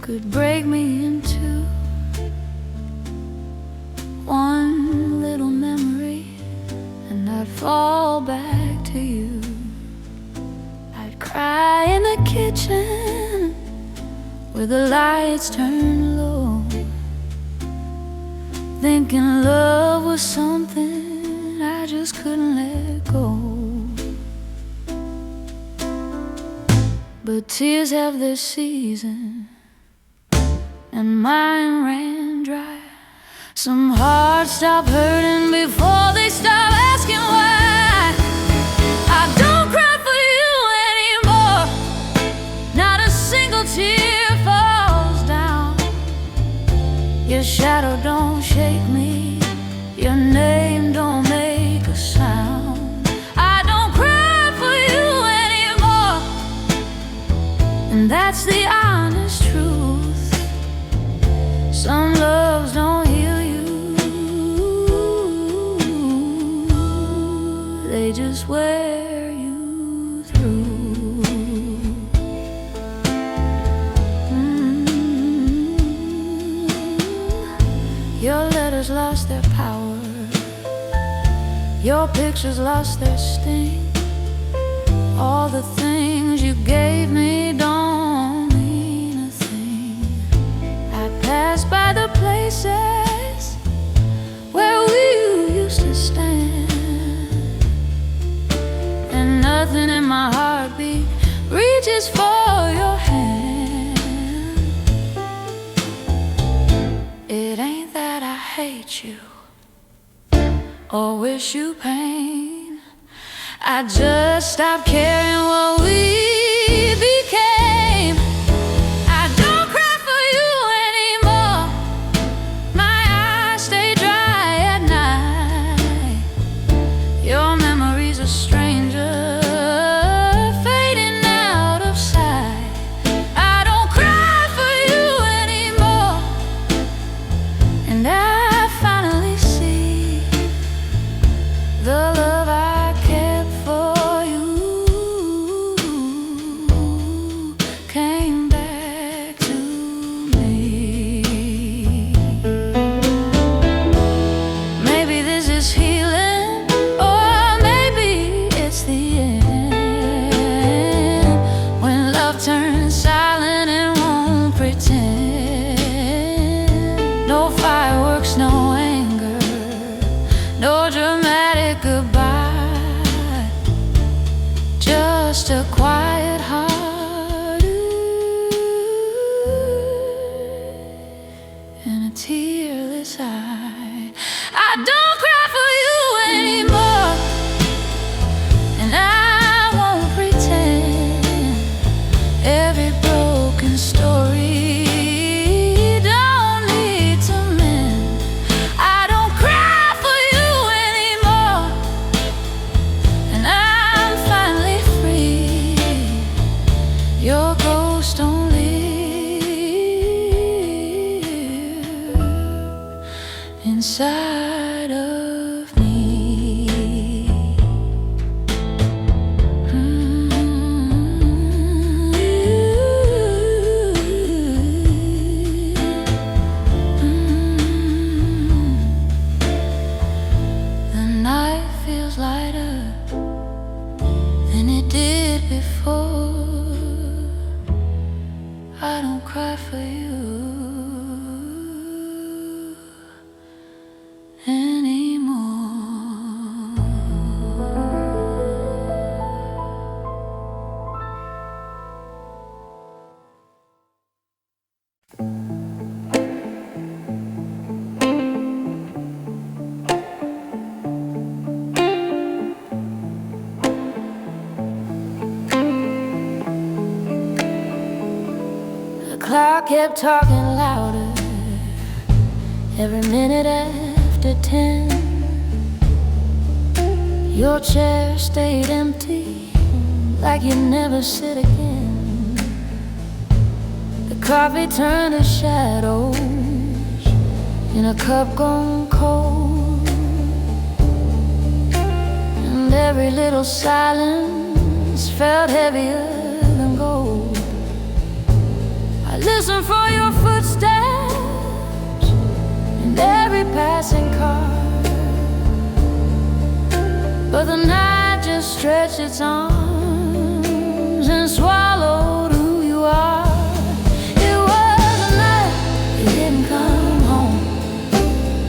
could break me into one little memory, and I'd fall back to you. I'd cry in the kitchen with the lights turned low, thinking love was something I just couldn't let go. But tears have their season, and mine ran dry. Some hearts stop hurting before they stop asking why. I don't cry for you anymore, not a single tear falls down. Your shadow don't shake me, your name don't make a sound. I don't cry for you anymore, and that's the honest truth. Some loves don't heal you, they just wear you through. Your letters lost their power, your pictures lost their sting. All the things you gave me don't mean a thing. I pass by the places where we used to stand, and nothing in my heartbeat reaches for your hand. It ain't that I hate you or wish you pain, I just stopped caring what we became. I don't cry for you anymore, my eyes stay dry at night. Your memory's a stranger fading out of sight. I don't cry for you anymore, and I finally see the love I kept for you came back to me. Maybe this is healing, or maybe it's the end, when love turns silent and won't pretend. No fireworks, no anger, no dramatic goodbye, just a quiet heart and a tearless eye. I don't cry for you anymore, and I won't pretend. Every broken story don't need to mend. I don't cry for you anymore, and I'm finally free. Your ghost don't live inside of me. The night feels lighter than it did before. I don't cry for you The clock kept talking louder every minute after 10. Your chair stayed empty, like you'd never sit again. The coffee turned to shadows in a cup gone cold, and every little silence felt heavier than gold. I listened listen for your footsteps in every passing car. But the night just stretched its arms and swallowed who you are. It was a night you didn't come home,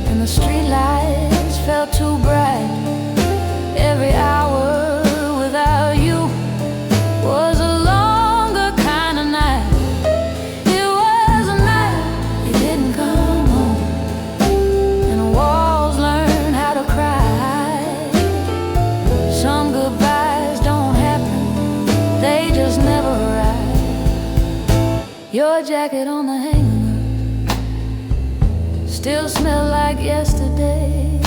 and the streetlights felt too bright. Every hour without you was a longer kind of night. It was a night you didn't come home, and the walls learned how to cry. Some goodbyes don't happen, they just never arrive. Your jacket on the hanger still smell like yesterday,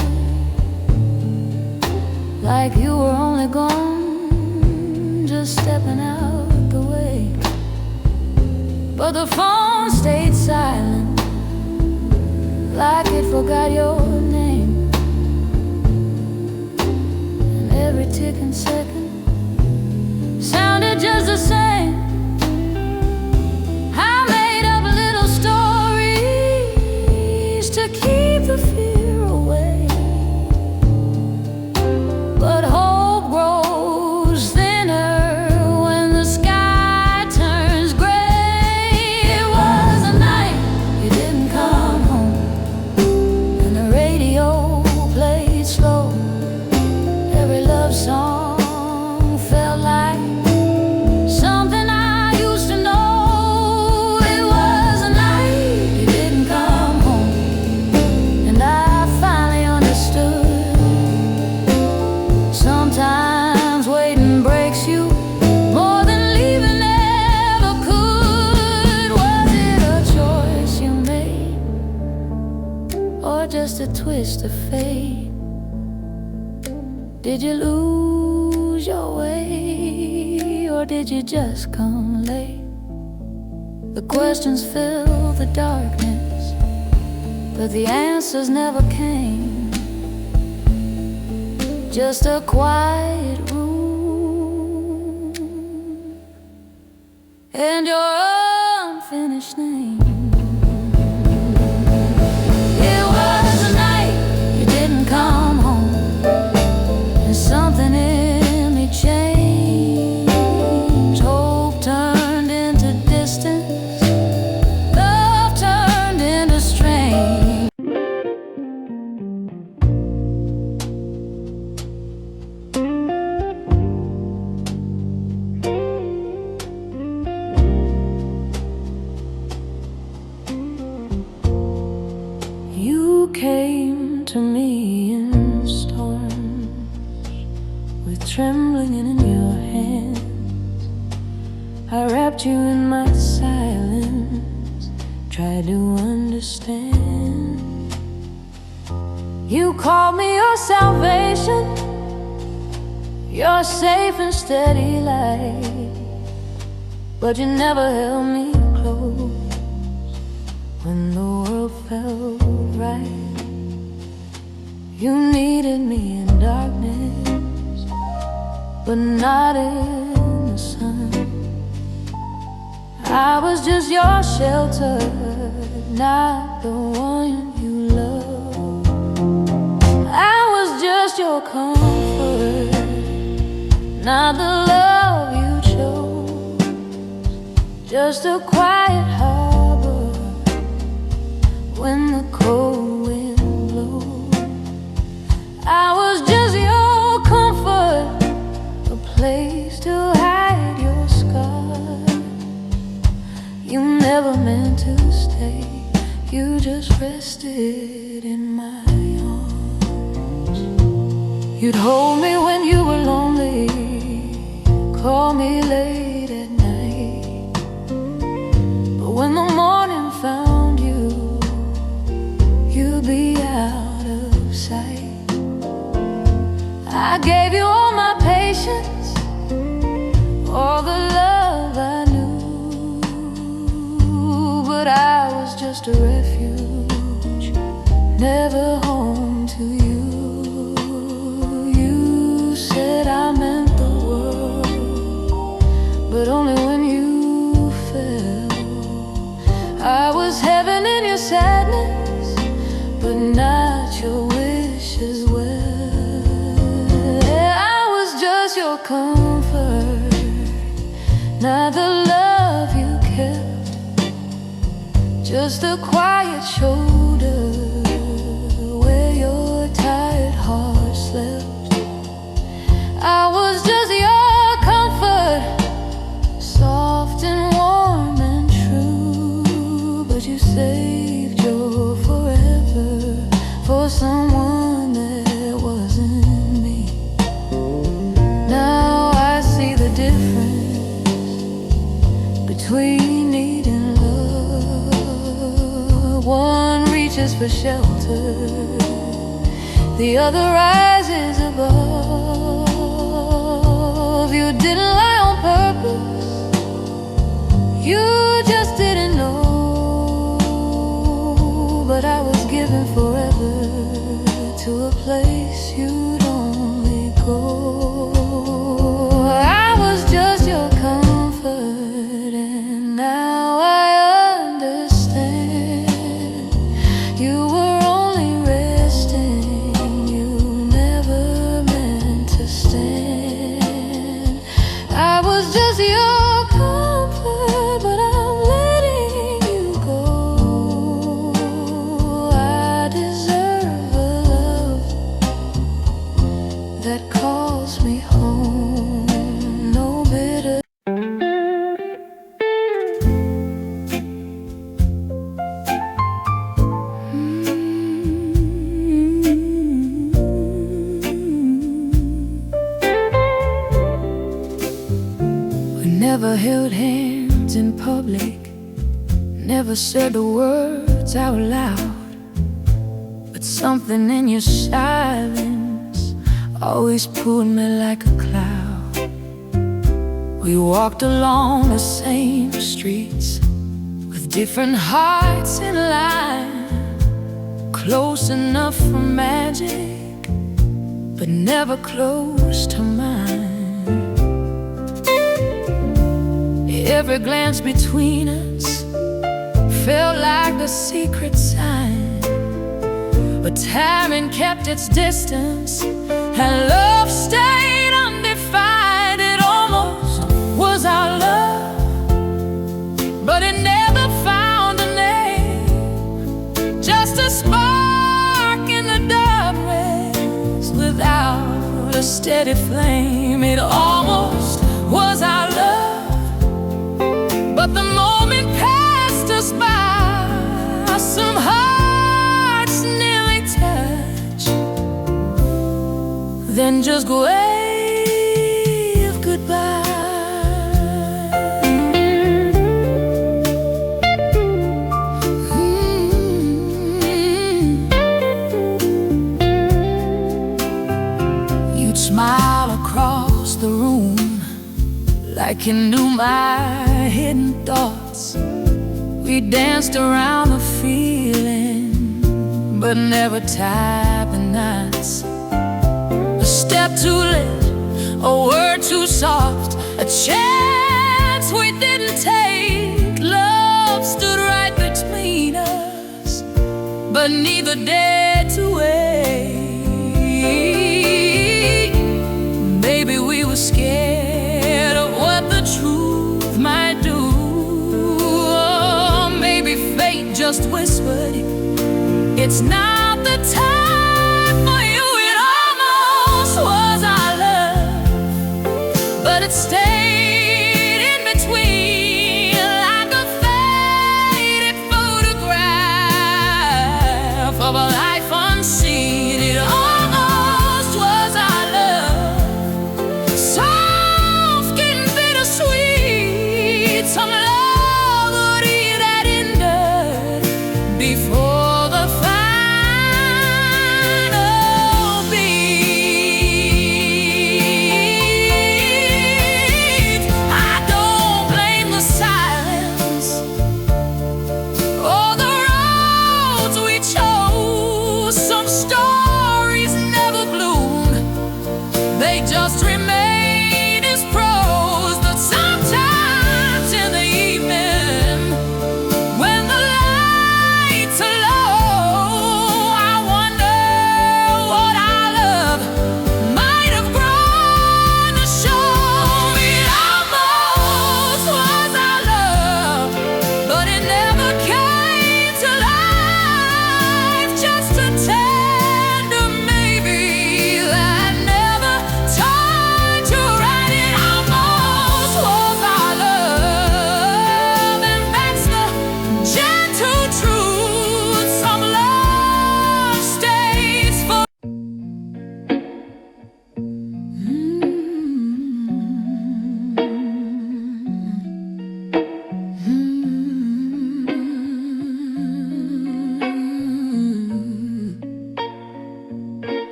like you were only gone, just stepping out the way. But the phone stayed silent, like it forgot your name. And every ticking second sounded just the same. I made up little stories to keep the fear away. But hope grows thinner when the sky turns gray. It was a night you didn't come home, and the radio played slow. Every love song felt like something I used to know. It was a night you didn't come home, and I finally understood. Sometimes waiting breaks you more than leaving ever could. Was it a choice you made, or just a twist of fate? Did you lose your way, or did you just come late? The questions fill the darkness, but the answers never came. Just a quiet room and your unfinished name. It was a night you didn't come home, and something in me changed. Hope turned into distance, love turned into strain. You came to me in storms, with trembling in your hands. I wrapped you in my silence, tried to understand. You called me your salvation, your safe and steady light. But you never held me close when the world felt right. You needed me in darkness, but not in the sun. I was just your shelter, not the one you loved. I was just your comfort, not the love you chose. Just a quiet harbor when the cold wind blows. I was just your comfort, a place to hide your scars. You never meant to stay, you just rested in my arms. You'd hold me when you were lonely, call me late at night. But when the morning found you, you'd be out of sight. I gave you all my patience, all the love I knew, but I was just a refuge, never home to you. You said I meant the world, but only when you fell. not your wish as well. I was just your comfort, not the love you kept, just a quiet shoulder where your tired heart slept. I was just your comfort, soft and warm and true, but you saved your forever for someone that wasn't me. Now I see the difference between need and love. One reaches for shelter, the other rises above. You didn't lie on purpose, you just didn't know. But I was given forever to a place you'd only go. I was just your comfort, and now I understand. You were only resting, you never meant to stand. I was just your comfort, but I'm letting you go. I deserve a love that calls me home, no bitter. Never held hands in public, never said the words out loud, but something in your silence always pulled me like a cloud. We walked along the same streets with different hearts in line, close enough for magic, but never close to mine. Every glance between us felt like the secret sign, but time kept its distance and love stayed undefined. It almost was our love, but it never found a name, just a spark in the darkness without a steady flame. It almost was our love, but the moment passed us by. Some hearts nearly touch, then just wave goodbye. You'd smile across the room like you knew my hidden thoughts. We danced around the feeling, but never tied the knots. A step too late, a word too soft, a chance we didn't take. Love stood right between us, but neither dared to wait. Maybe we were scared of what the truth might do. Just whispered, it's not the time for you. It almost was our love, but it stayed in between like a faded photograph of a life unseen. It almost was our love, soft getting bittersweet. Some love before the final beat.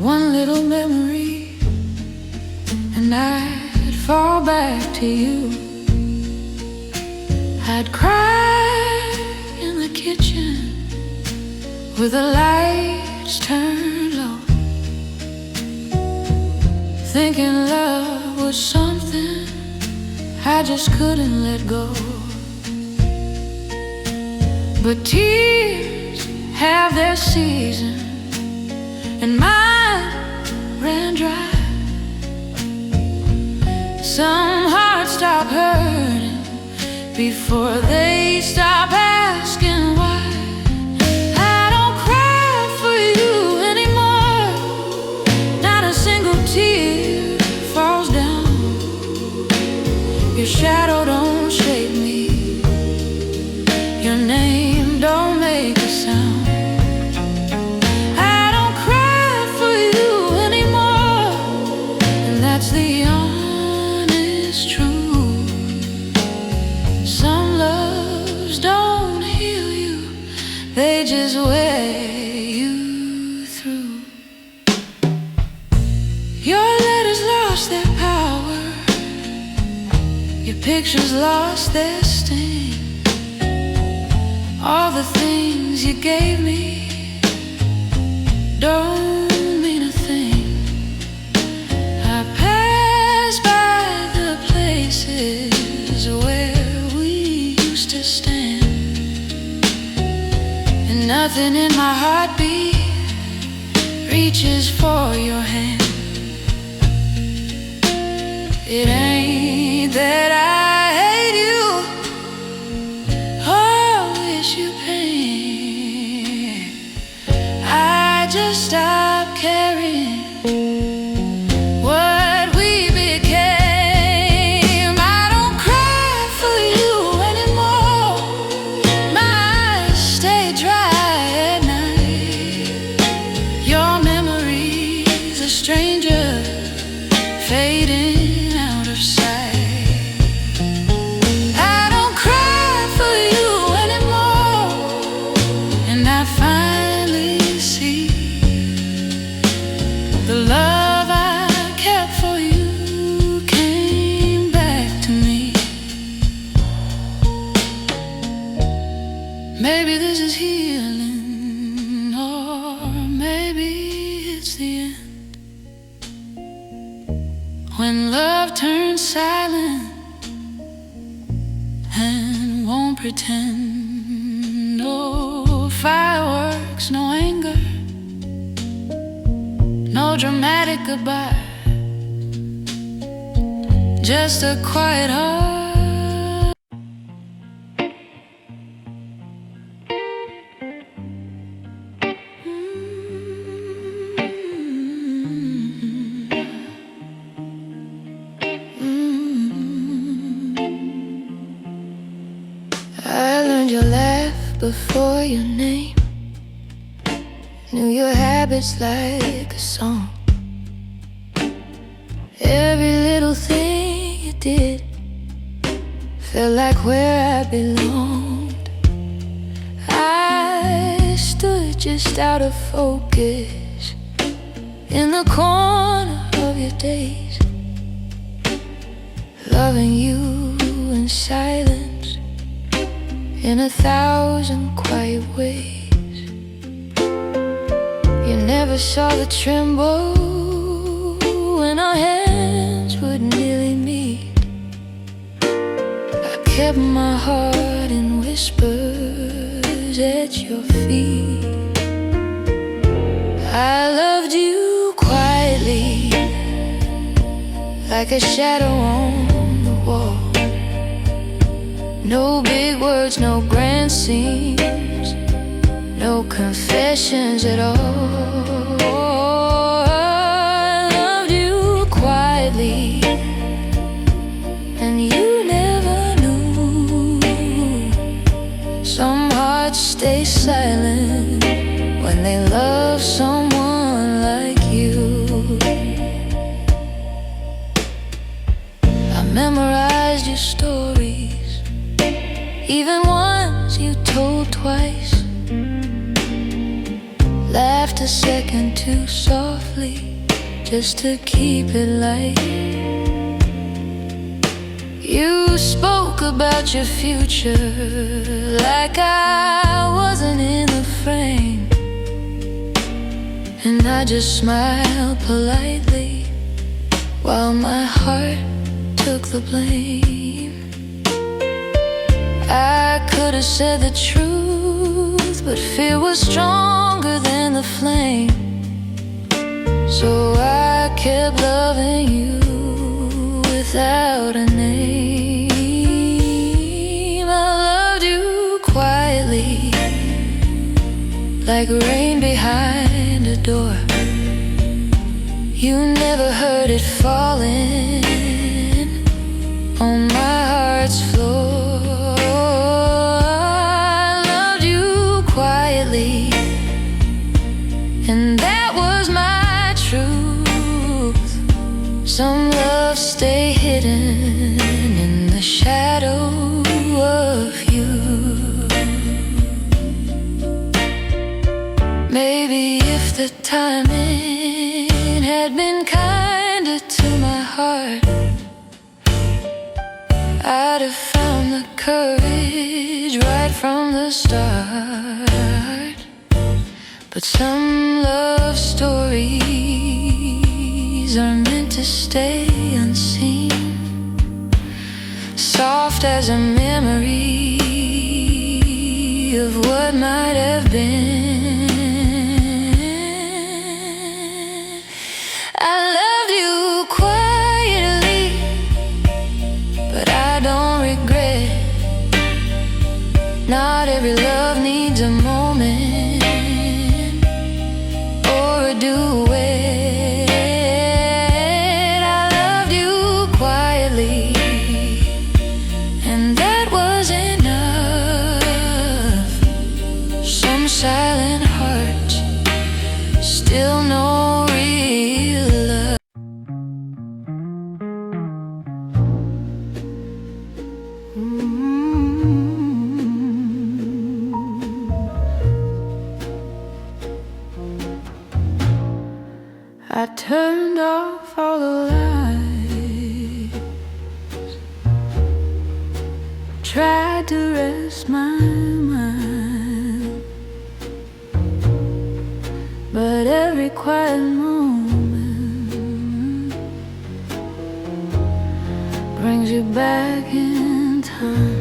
one little memory, and I'd fall back to you. I'd cry in the kitchen with the lights turned low, thinking love was something I just couldn't let go. But tears have their season, and mine ran dry. Some hearts stop hurting before they stop asking why. I don't cry for you anymore, not a single tear falls down. Your shadow don't shake me, your name don't make a sound. I don't cry for you anymore, and that's the honest truth. Some loves don't heal you, they just wear you through. Your letters lost their power, your pictures lost their sting. All the things you gave me don't mean a thing. I pass by the places where we used to stand, and nothing in my heartbeat reaches for your hand. It ain't that I hate you or wish you pain, I just stopped caring what we became. I don't cry for you anymore, my eyes stay dry at night. Your memory's a stranger fading out of sight. I don't cry for you anymore, and I finally see the love I kept for you came back to me. Maybe this is healing, or maybe it's the end. When love turns silent and won't pretend, no fireworks, no anger, no dramatic goodbye, just a quiet heart. I learned your laugh before your name, knew your habits like a song. Every little thing you did felt like where I belonged. I stood just out of focus in the corner of your days, loving you in silence in 1,000 quiet ways. You never saw the tremble when our hands would nearly meet. I kept my heart in whispers at your feet. I loved you quietly, like a shadow on the wall. No big words, no grand scenes, no confessions at all. I loved you quietly, and you never knew. Some hearts stay silent when they love someone like you. I memorized your stories, even ones you told twice. laughed a second too softly, just to keep it light. You spoke about your future like I wasn't in the frame, and I just smiled politely while my heart took the blame. I could have said the truth, but fear was stronger than the flame. So I kept loving you without a name. I loved you quietly, like rain behind a door. You never heard it falling on my heart's floor. I loved you quietly, and that was my truth. Some love stay hidden in the shadow of you. Maybe if the timing had been kinder to my heart, I'd have found the courage right from the start. But some love stories are meant to stay unseen, soft as a memory of what might have been. I loved you quietly, but I don't regret. Not every love needs a moment or a duet. I loved you quietly, and that was enough. Some silent hearts still know real love. I turned off all the lights, tried to rest my mind, but every quiet moment brings you back in time.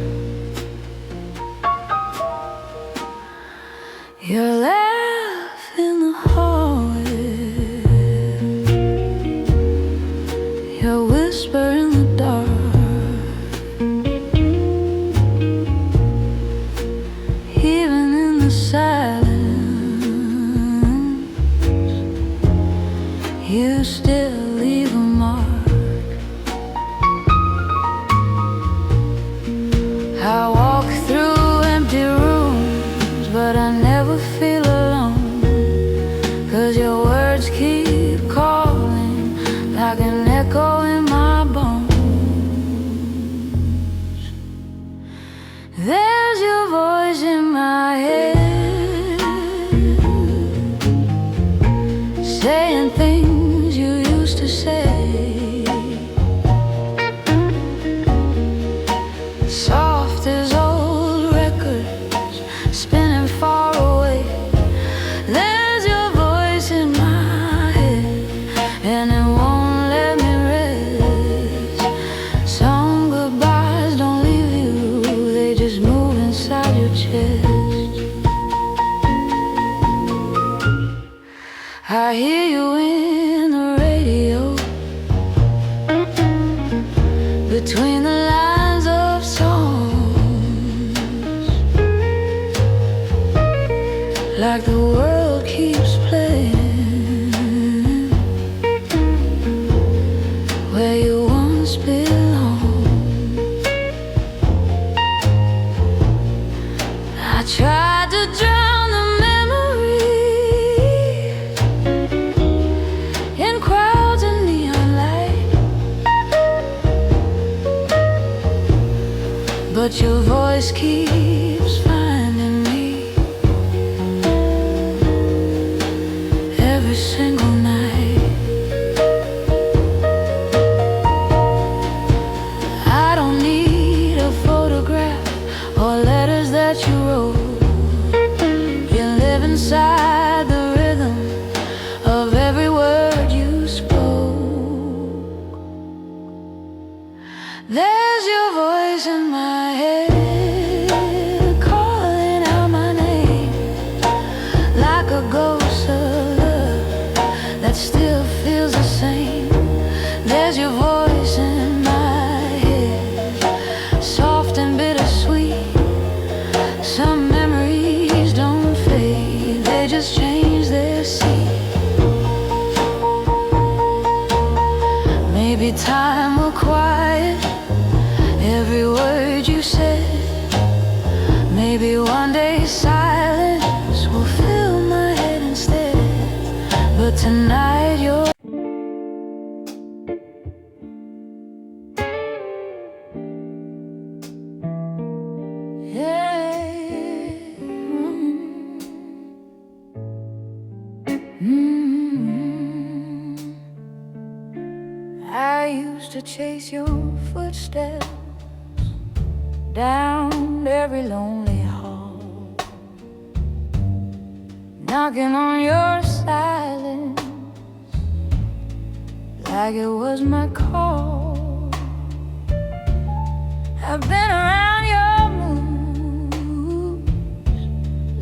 Your laugh in the hallway, your whisper in the dark, even in the silence, you still leave a mark. I walk through empty rooms, but I never feel alone, 'cause your words keep calling like an echo in my bones. There's your voice in my head, saying things you used to say, soft as old records spinning far away. There's your voice in my head, and it won't let me rest. Some goodbyes don't leave you, they just move inside your chest. I hear you in the radio, between the lines of songs, like the world keeps playing where you once belonged. I tried to drown the memory change their seat. Maybe time will quiet every word you said. Maybe one day silence will fill my head instead. But tonight you're I used to chase your footsteps down every lonely hall, knocking on your silence like it was my call. I've been around your moves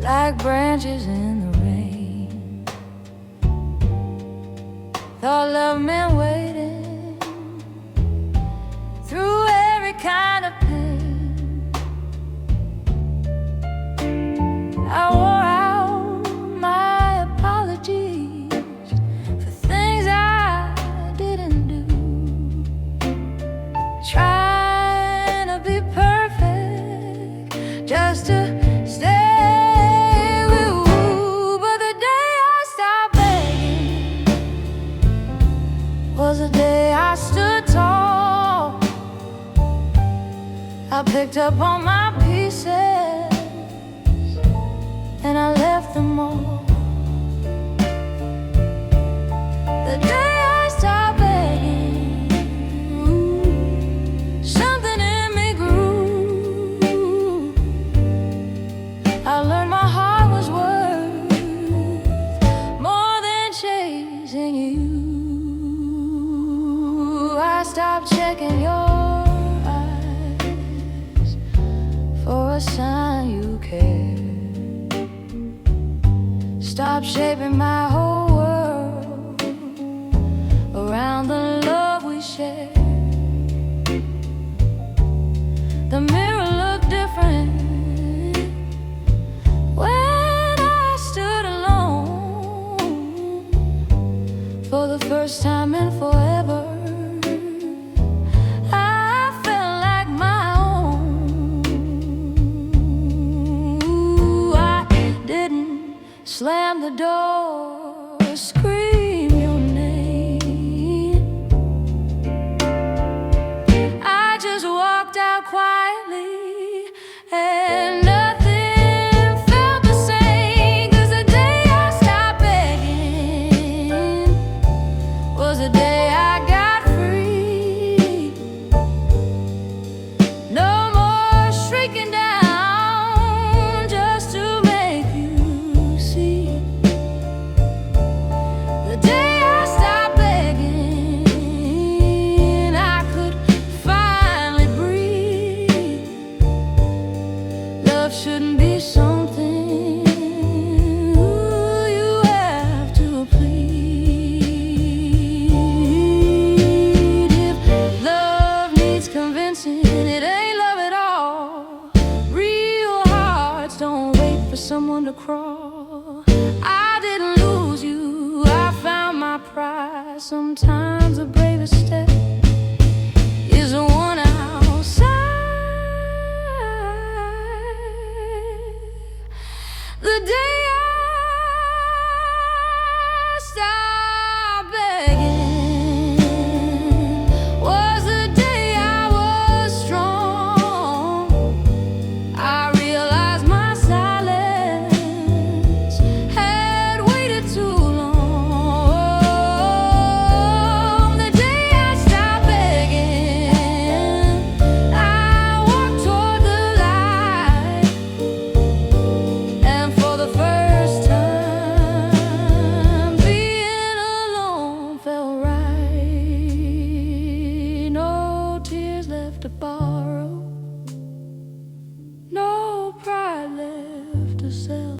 like branches in the rain. Thought love meant waiting through every kind of pain. I wore out my apologies for things I didn't do, trying to be perfect just to stay with you. But the day I stopped begging was the day I stood tall. I picked up all my pieces and I left them all. The day I stopped begging, something in me grew. I learned my heart was worth more than chasing you. I stopped checking your for a sign you care. Stop shaping my whole world around the love we share. The mirror looked different when I stood alone for the first time in forever. Slam the door, scream.